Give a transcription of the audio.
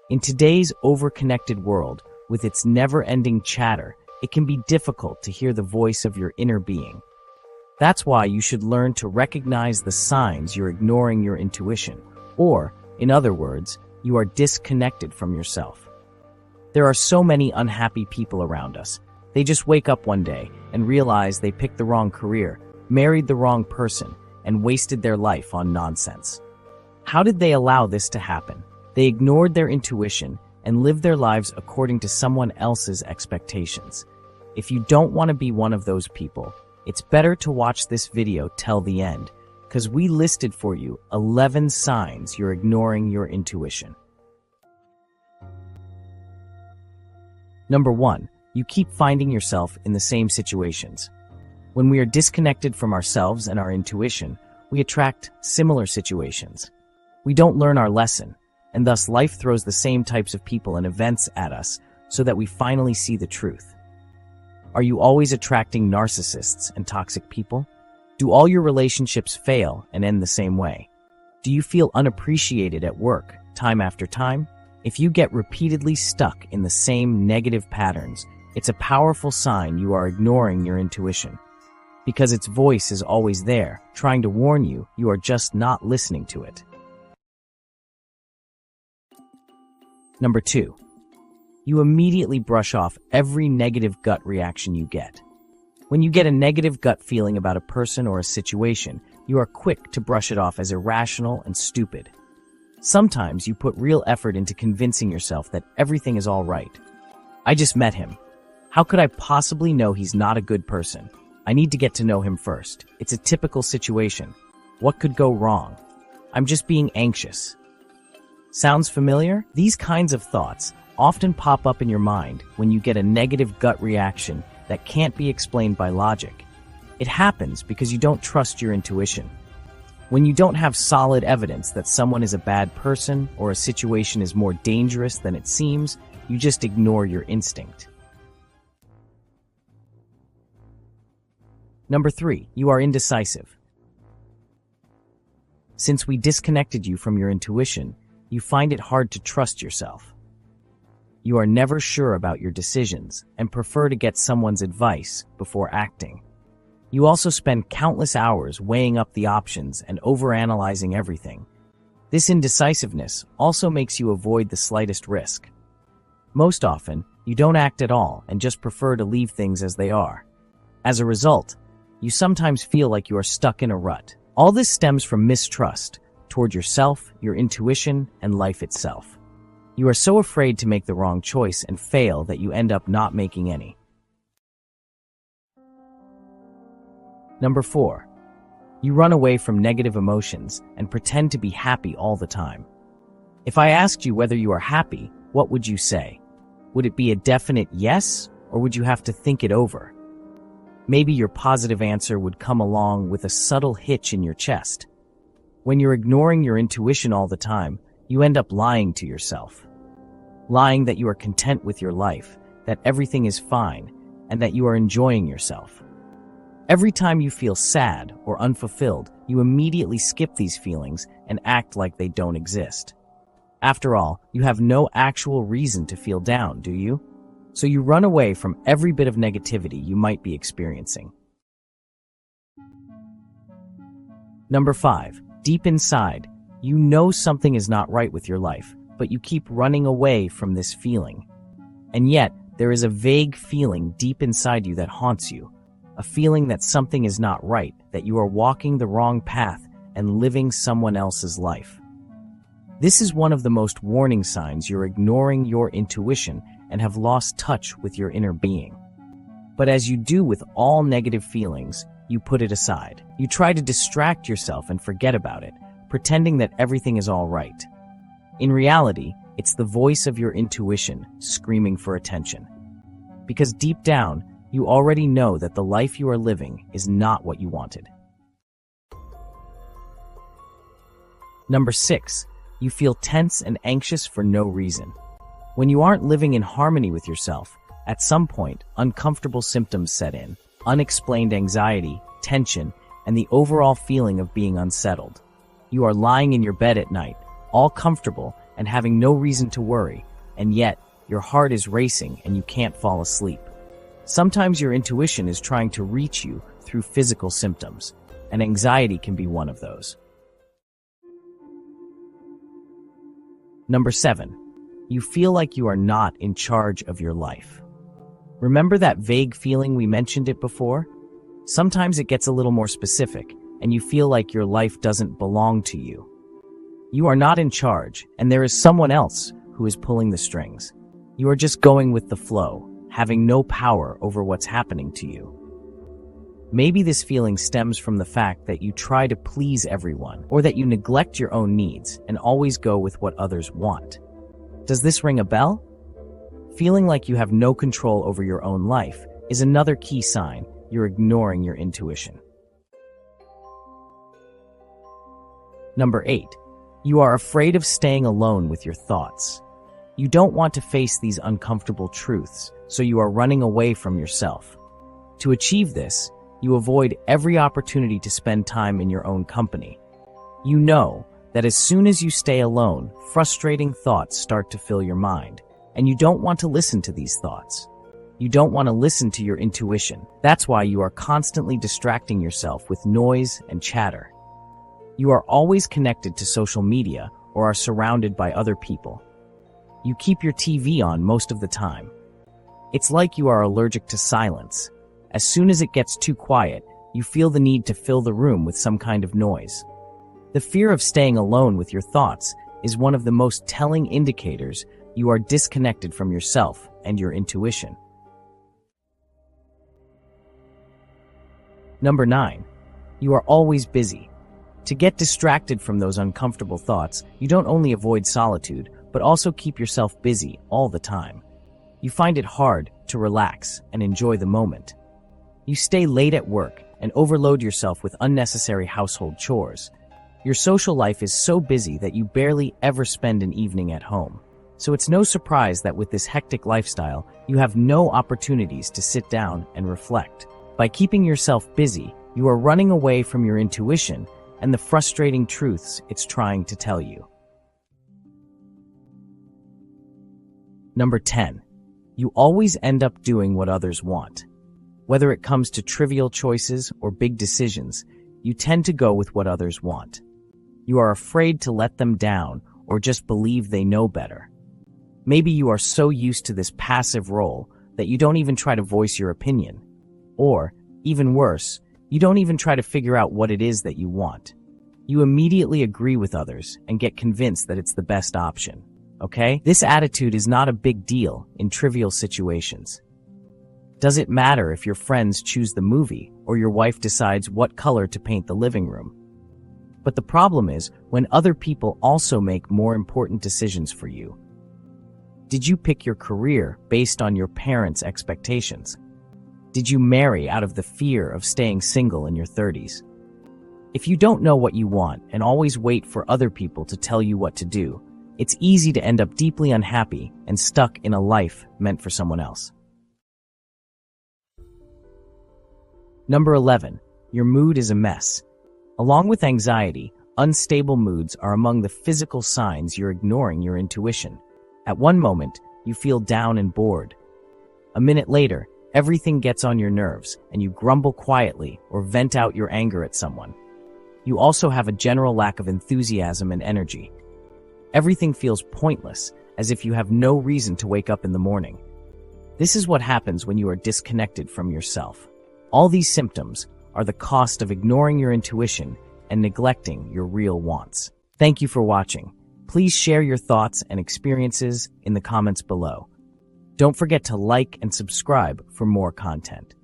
In today's overconnected world, with its never-ending chatter, it can be difficult to hear the voice of your inner being. That's why you should learn to recognize the signs you're ignoring your intuition, or, in other words, you are disconnected from yourself. There are so many unhappy people around us. They just wake up one day and realize they picked the wrong career, married the wrong person, and wasted their life on nonsense. How did they allow this to happen? They ignored their intuition and lived their lives according to someone else's expectations. If you don't want to be one of those people, it's better to watch this video till the end, because we listed for you 11 signs you're ignoring your intuition. Number 1. You keep finding yourself in the same situations. When we are disconnected from ourselves and our intuition, we attract similar situations. We don't learn our lesson, and thus life throws the same types of people and events at us so that we finally see the truth. Are you always attracting narcissists and toxic people? Do all your relationships fail and end the same way? Do you feel unappreciated at work, time after time? If you get repeatedly stuck in the same negative patterns, it's a powerful sign you are ignoring your intuition. Because its voice is always there, trying to warn you, you are just not listening to it. Number 2. You immediately brush off every negative gut reaction you get. When you get a negative gut feeling about a person or a situation, you are quick to brush it off as irrational and stupid. Sometimes you put real effort into convincing yourself that everything is all right. I just met him. How could I possibly know he's not a good person? I need to get to know him first. It's a typical situation. What could go wrong? I'm just being anxious. Sounds familiar? These kinds of thoughts often pop up in your mind when you get a negative gut reaction that can't be explained by logic. It happens because you don't trust your intuition. When you don't have solid evidence that someone is a bad person or a situation is more dangerous than it seems, you just ignore your instinct. Number 3, you are indecisive. Since we disconnected you from your intuition, you find it hard to trust yourself. You are never sure about your decisions and prefer to get someone's advice before acting. You also spend countless hours weighing up the options and overanalyzing everything. This indecisiveness also makes you avoid the slightest risk. Most often, you don't act at all and just prefer to leave things as they are. As a result, you sometimes feel like you are stuck in a rut. All this stems from mistrust toward yourself, your intuition, and life itself. You are so afraid to make the wrong choice and fail that you end up not making any. Number 4, you run away from negative emotions and pretend to be happy all the time. If I asked you whether you are happy, what would you say? Would it be a definite yes, or would you have to think it over? Maybe your positive answer would come along with a subtle hitch in your chest. When you're ignoring your intuition all the time, you end up lying to yourself. Lying that you are content with your life, that everything is fine, and that you are enjoying yourself. Every time you feel sad or unfulfilled, you immediately skip these feelings and act like they don't exist. After all, you have no actual reason to feel down, do you? So you run away from every bit of negativity you might be experiencing. Number 5, deep inside, you know something is not right with your life, but you keep running away from this feeling. And yet, there is a vague feeling deep inside you that haunts you. A feeling that something is not right, that you are walking the wrong path and living someone else's life. This is one of the most warning signs you're ignoring your intuition and have lost touch with your inner being. But as you do with all negative feelings, you put it aside. You try to distract yourself and forget about it, pretending that everything is all right. In reality, it's the voice of your intuition screaming for attention. Because deep down, you already know that the life you are living is not what you wanted. Number 6, you feel tense and anxious for no reason. When you aren't living in harmony with yourself, at some point, uncomfortable symptoms set in, unexplained anxiety, tension, and the overall feeling of being unsettled. You are lying in your bed at night, all comfortable, and having no reason to worry, and yet your heart is racing and you can't fall asleep. Sometimes your intuition is trying to reach you through physical symptoms, and anxiety can be one of those. Number 7. You feel like you are not in charge of your life. Remember that vague feeling we mentioned it before? Sometimes it gets a little more specific, and you feel like your life doesn't belong to you. You are not in charge, and there is someone else who is pulling the strings. You are just going with the flow, having no power over what's happening to you. Maybe this feeling stems from the fact that you try to please everyone, or that you neglect your own needs and always go with what others want. Does this ring a bell? Feeling like you have no control over your own life is another key sign you're ignoring your intuition. Number 8. You are afraid of staying alone with your thoughts. You don't want to face these uncomfortable truths, so you are running away from yourself. To achieve this, you avoid every opportunity to spend time in your own company. You know that as soon as you stay alone, frustrating thoughts start to fill your mind, and you don't want to listen to these thoughts. You don't want to listen to your intuition. That's why you are constantly distracting yourself with noise and chatter. You are always connected to social media or are surrounded by other people. You keep your TV on most of the time. It's like you are allergic to silence. As soon as it gets too quiet, you feel the need to fill the room with some kind of noise. The fear of staying alone with your thoughts is one of the most telling indicators you are disconnected from yourself and your intuition. Number 9. You are always busy. To get distracted from those uncomfortable thoughts, you don't only avoid solitude, but also keep yourself busy all the time. You find it hard to relax and enjoy the moment. You stay late at work and overload yourself with unnecessary household chores. Your social life is so busy that you barely ever spend an evening at home. So it's no surprise that with this hectic lifestyle, you have no opportunities to sit down and reflect. By keeping yourself busy, you are running away from your intuition and the frustrating truths it's trying to tell you. Number 10. You always end up doing what others want. Whether it comes to trivial choices or big decisions, you tend to go with what others want. You are afraid to let them down or just believe they know better. Maybe you are so used to this passive role that you don't even try to voice your opinion. Or, even worse, you don't even try to figure out what it is that you want. You immediately agree with others and get convinced that it's the best option. Okay? This attitude is not a big deal in trivial situations. Does it matter if your friends choose the movie or your wife decides what color to paint the living room? But the problem is when other people also make more important decisions for you. Did you pick your career based on your parents' expectations? Did you marry out of the fear of staying single in your 30s? If you don't know what you want and always wait for other people to tell you what to do, it's easy to end up deeply unhappy and stuck in a life meant for someone else. Number 11. Your mood is a mess. Along with anxiety, unstable moods are among the physical signs you're ignoring your intuition. At one moment, you feel down and bored. A minute later, everything gets on your nerves and you grumble quietly or vent out your anger at someone. You also have a general lack of enthusiasm and energy. Everything feels pointless, as if you have no reason to wake up in the morning. This is what happens when you are disconnected from yourself. All these symptoms are the cost of ignoring your intuition and neglecting your real wants. Thank you for watching. Please share your thoughts and experiences in the comments below. Don't forget to like and subscribe for more content.